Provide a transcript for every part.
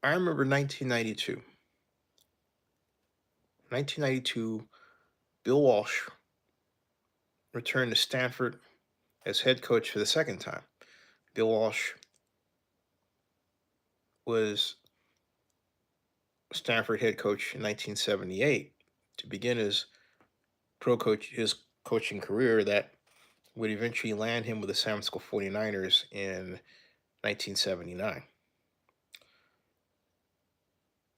I remember 1992. 1992, Bill Walsh returned to Stanford as head coach for the second time. Bill Walsh was Stanford head coach in 1978 to begin his coaching career that would eventually land him with the San Francisco 49ers in 1979.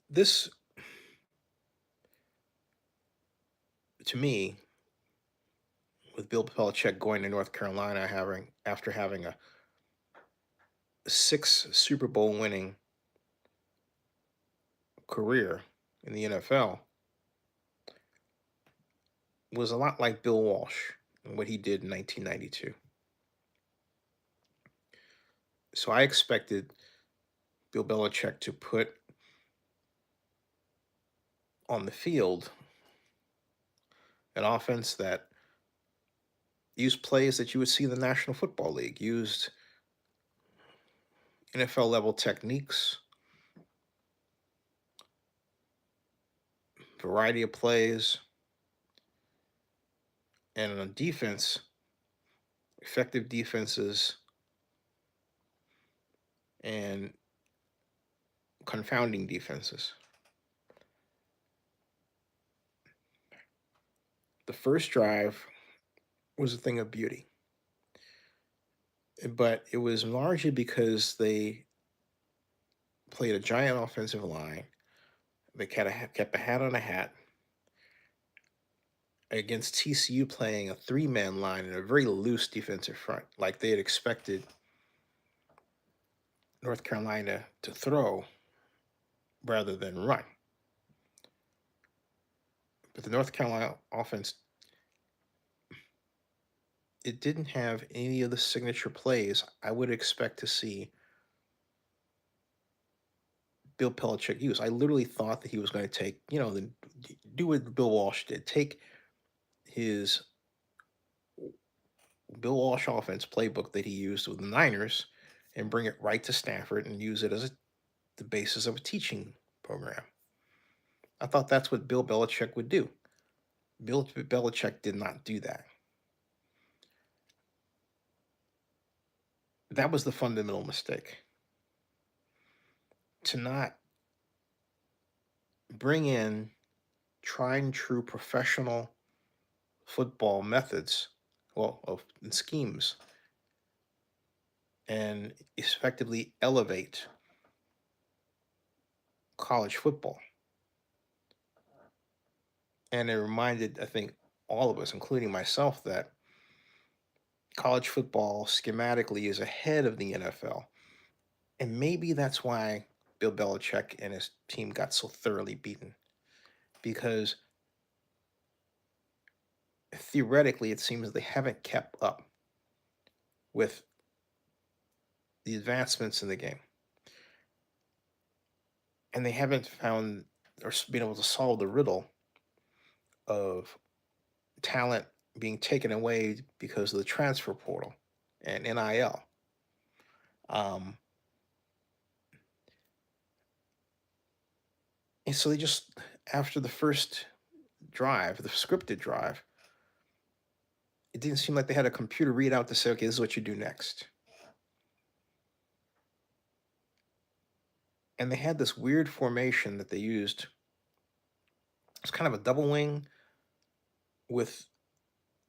This, to me, with Bill Belichick going to North Carolina after having a six Super Bowl winning career in the NFL, was a lot like Bill Walsh and what he did in 1992. So I expected Bill Belichick to put on the field an offense that used plays that you would see in the National Football League, used NFL level techniques, variety of plays, and on defense, effective defenses and confounding defenses. The first drive was a thing of beauty, but it was largely because they played a giant offensive line. They kept a hat on a hat against TCU playing a three-man line and a very loose defensive front, like they had expected North Carolina to throw rather than run. But the North Carolina offense, it didn't have any of the signature plays I would expect to see Bill Belichick use. I literally thought that he was going to take, do what Bill Walsh did, take his Bill Walsh offense playbook that he used with the Niners and bring it right to Stanford and use it as the basis of a teaching program. I thought that's what Bill Belichick would do. Bill Belichick did not do that. That was the fundamental mistake. To not bring in tried and true professional football methods, and schemes, and effectively elevate college football. And it reminded, I think, all of us, including myself, that college football schematically is ahead of the NFL. And maybe that's why Bill Belichick and his team got so thoroughly beaten. Because theoretically, it seems they haven't kept up with the advancements in the game. And they haven't found or been able to solve the riddle of talent being taken away because of the transfer portal and NIL. Um, and so they just, after the first drive, the scripted drive, it didn't seem like they had a computer readout to say, okay, this is what you do next. And they had this weird formation that they used. It's kind of a double wing with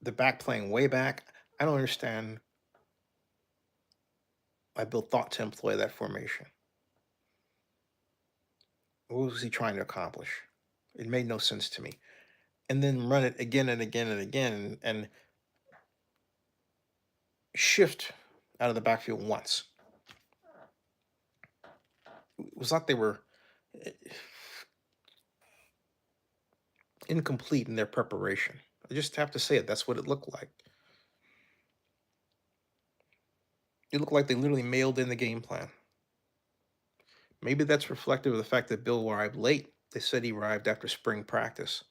the back playing way back. I don't understand why Bill thought to employ that formation. What was he trying to accomplish? It made no sense to me. And then run it again and again and again and shift out of the backfield once. It was like they were eh, incomplete in their preparation. I just have to say it. That's what it looked like. It looked like they literally mailed in the game plan. Maybe that's reflective of the fact that Bill arrived late. They said he arrived after spring practice.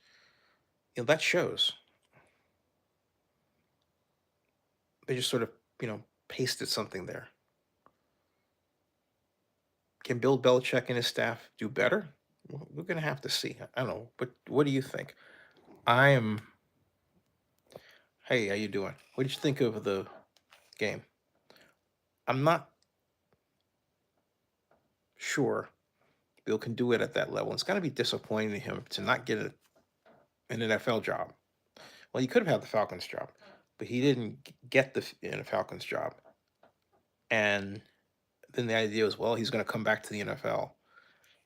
That shows. They just sort of, pasted something there. Can Bill Belichick and his staff do better? We're going to have to see. I don't know, but what do you think? I am. Hey, how you doing? What did you think of the game? I'm not sure Bill can do it at that level. It's got to be disappointing to him to not get an NFL job. Well, he could have had the Falcons job, but he didn't get the Falcons job. And then the idea was, well, he's going to come back to the NFL.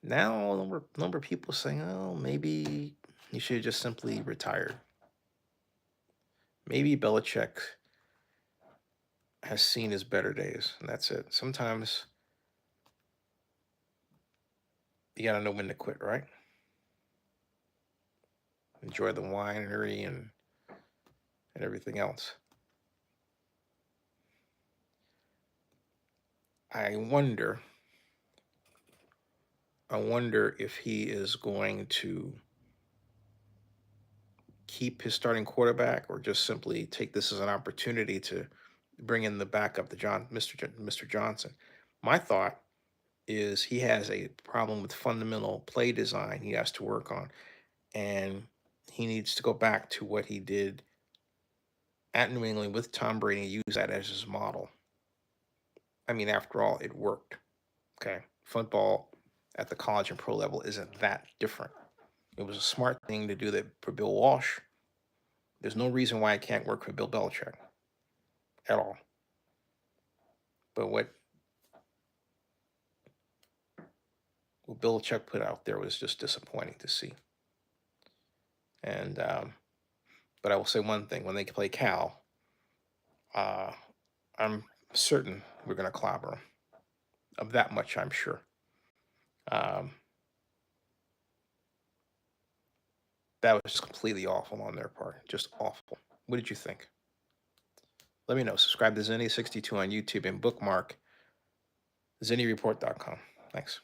Now, a number of people saying, oh, maybe he should have just simply retired. Maybe Belichick has seen his better days, and that's it. Sometimes you got to know when to quit, right? Enjoy the winery and everything else. I wonder. I wonder if he is going to keep his starting quarterback or just simply take this as an opportunity to bring in the backup, Mr. Johnson. My thought is he has a problem with fundamental play design he has to work on, and he needs to go back to what he did at New England with Tom Brady and use that as his model. I mean, after all, it worked. Okay. Football at the college and pro level isn't that different. It was a smart thing to do that for Bill Walsh. There's no reason why it can't work for Bill Belichick at all. But what Belichick put out there was just disappointing to see. And but I will say one thing: when they play Cal, uh, I'm certain we're going to clobber them. Of that much, I'm sure. Um, that was just completely awful on their part. Just awful. What did you think? Let me know. Subscribe to Zenny62 on YouTube and bookmark ZennyReport.com. Thanks.